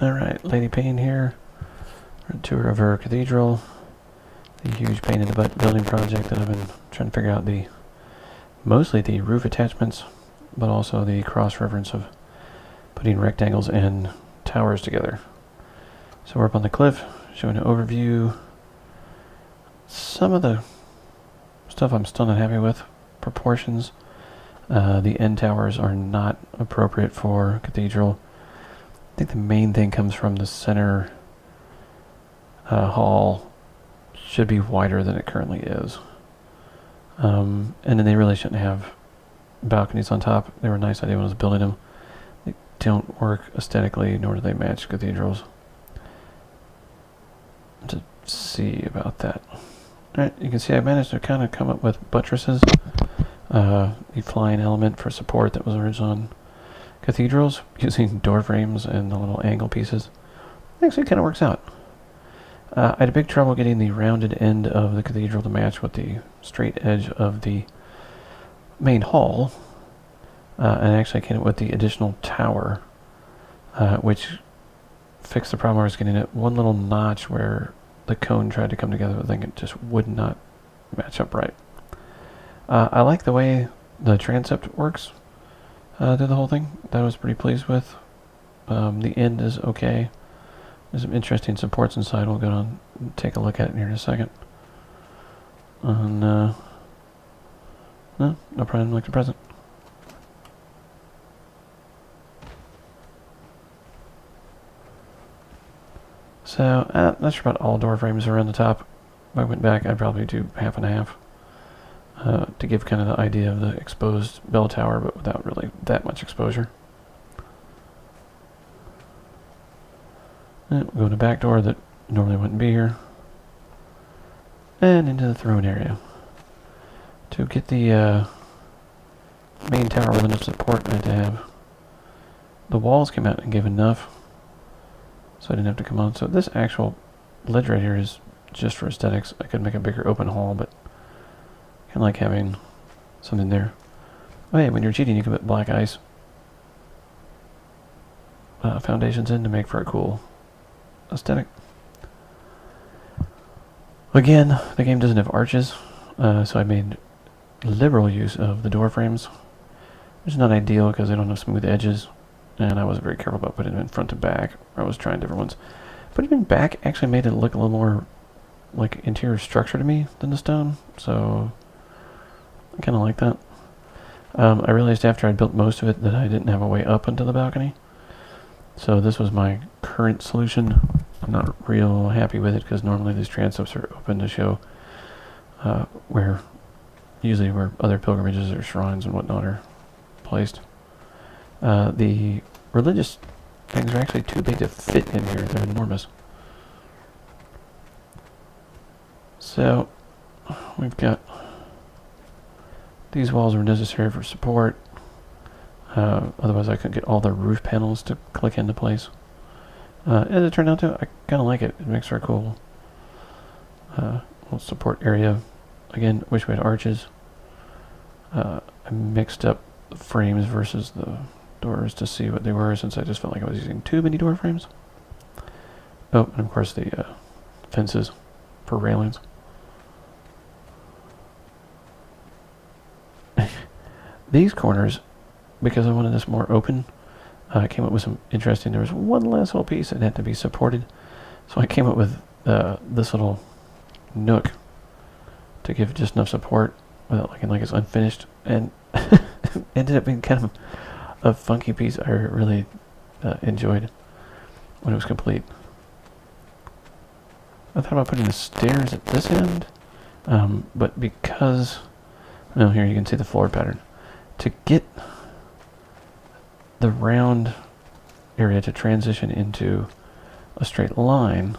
Alright, Lady Payne here. A tour of her cathedral. The huge pain in the butt building project that I've been trying to figure out mostly the roof attachments, but also the cross-reference of putting rectangles and towers together. So we're up on the cliff, showing an overview. Some of the stuff I'm still not happy with. Proportions. The end towers are not appropriate for cathedral. I think the main thing comes from the center hall should be wider than it currently is. And then they really shouldn't have balconies on top. They were a nice idea when I was building them. They don't work aesthetically, nor do they match cathedrals. To see about that. Alright, you can see I managed to kind of come up with buttresses. The flying element for support that was originally on cathedrals, using door frames and the little angle pieces. Actually, it kind of works out. I had a big trouble getting the rounded end of the cathedral to match with the straight edge of the main hall. And actually I came up with the additional tower, which fixed the problem I was getting at one little notch where the cone tried to come together, but I think it just would not match up right. I like the way the transept works through the whole thing. That I was pretty pleased with. The end is okay. There's some interesting supports inside. We'll go on and take a look at it here in a second. And, no problem like the present. So, not sure about all door frames around the top. If I went back, I'd probably do half and half. To give kind of the idea of the exposed bell tower, but without really that much exposure. And we'll go to the back door that normally wouldn't be here. And into the throne area. To get the main tower with enough support, I had to have the walls come out and give enough, so I didn't have to come on. So this actual ledge right here is just for aesthetics. I could make a bigger open hall, but kind of like having something there. Oh yeah, when you're cheating, you can put black ice foundations in to make for a cool aesthetic. Again, the game doesn't have arches, so I made liberal use of the door frames, which is not ideal because they don't have smooth edges, and I wasn't very careful about putting them in front to back. I was trying different ones. Putting them in back actually made it look a little more like interior structure to me than the stone, so I kind of like that. I realized after I'd built most of it that I didn't have a way up into the balcony, so this was my current solution. I'm not real happy with it because normally these transepts are open to show usually where other pilgrimages or shrines and whatnot are placed. The religious things are actually too big to fit in here. They're enormous. So we've got these walls are necessary for support. Otherwise I couldn't get all the roof panels to click into place. As it turned out to, I kind of like it. It makes for a cool little support area. Again, wish we had arches. I mixed up the frames versus the doors to see what they were, since I just felt like I was using too many door frames. Oh, and of course the fences for railings. These corners, because I wanted this more open, I came up with some interesting. There was one last little piece that had to be supported, so I came up with this little nook to give just enough support without looking like it's unfinished, and ended up being kind of a funky piece I really enjoyed when it was complete. I thought about putting the stairs at this end, but because, well, here you can see the floor pattern. To get the round area to transition into a straight line,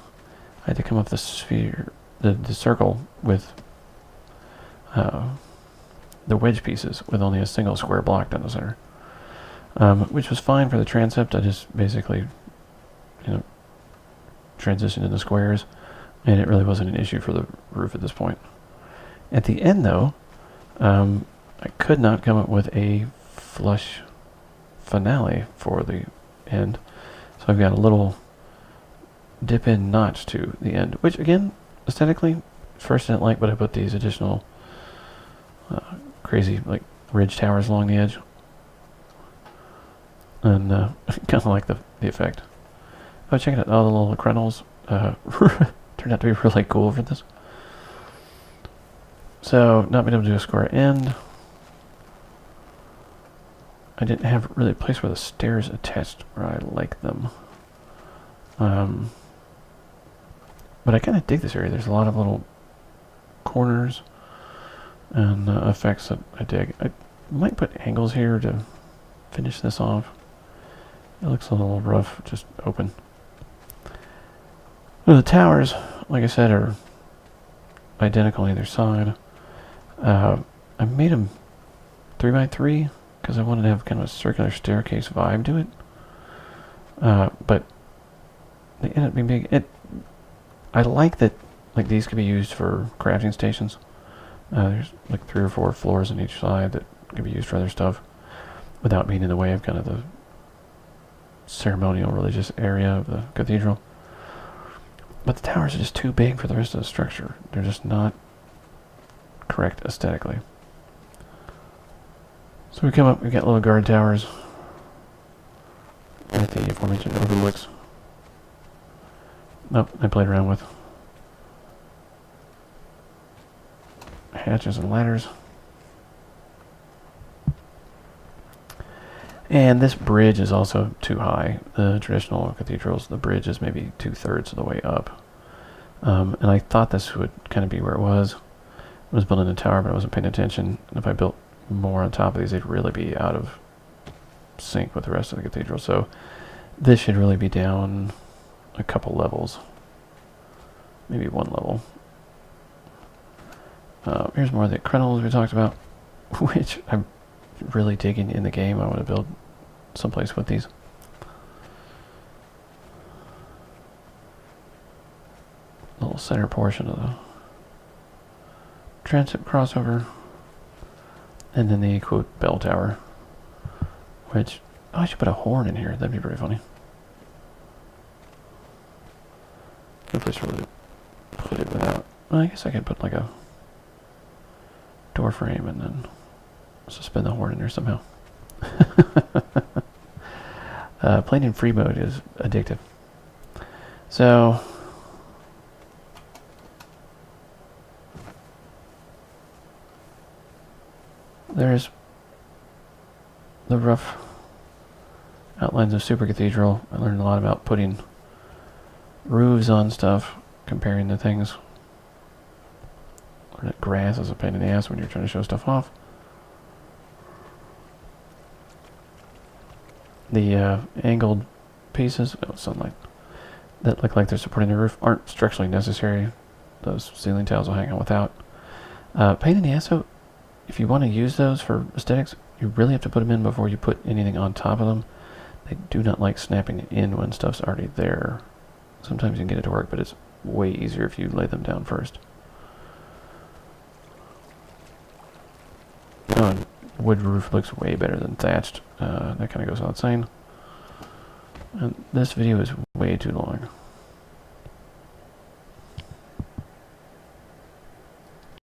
I had to come up the sphere, the circle with the wedge pieces with only a single square block down the center, which was fine for the transept. I just basically, transitioned into squares, and it really wasn't an issue for the roof at this point. At the end, though, I could not come up with a flush finale for the end, so I've got a little dip in notch to the end, which again, aesthetically, first I didn't like, but I put these additional crazy like ridge towers along the edge, and kind of like the effect. Oh, check it out! All the little crenels turned out to be really cool for this. So, not being able to do a square end. I didn't have really a place where the stairs attached where I like them. But I kind of dig this area. There's a lot of little corners and effects that I dig. I might put angles here to finish this off. It looks a little rough, just open. Well, the towers, like I said, are identical on either side. I made them 3x3 because I wanted to have kind of a circular staircase vibe to it. But they end up being big. I like that, like, these could be used for crafting stations. There's like 3 or 4 floors on each side that could be used for other stuff without being in the way of kind of the ceremonial religious area of the cathedral. But the towers are just too big for the rest of the structure. They're just not correct aesthetically. So we come up, we've got little guard towers at the aforementioned overlooks. Nope, I played around with hatches and ladders. And this bridge is also too high. The traditional cathedrals, the bridge is maybe 2/3 of the way up. And I thought this would kind of be where it was. I was building a tower, but I wasn't paying attention. And if I built more on top of these, they'd really be out of sync with the rest of the cathedral. So this should really be down a couple levels. Maybe 1 level. Here's more of the crenels we talked about, which I'm really digging in the game. I want to build someplace with these. Little center portion of the transit crossover. And then the quote bell tower, which, oh, I should put a horn in here. That'd be pretty funny. Good place to really put it without. Well, I guess I could put like a door frame and then suspend the horn in there somehow. Playing in free mode is addictive. So there's the rough outlines of Super Cathedral. I learned a lot about putting roofs on stuff, comparing the things. Learned that grass is a pain in the ass when you're trying to show stuff off. The angled pieces, sunlight, that look like they're supporting the roof aren't structurally necessary. Those ceiling tiles will hang on without. Pain in the ass, though, if you want to use those for aesthetics, you really have to put them in before you put anything on top of them. They do not like snapping in when stuff's already there. Sometimes you can get it to work, but it's way easier if you lay them down first. Oh, and wood roof looks way better than thatched. That kind of goes without saying. And this video is way too long.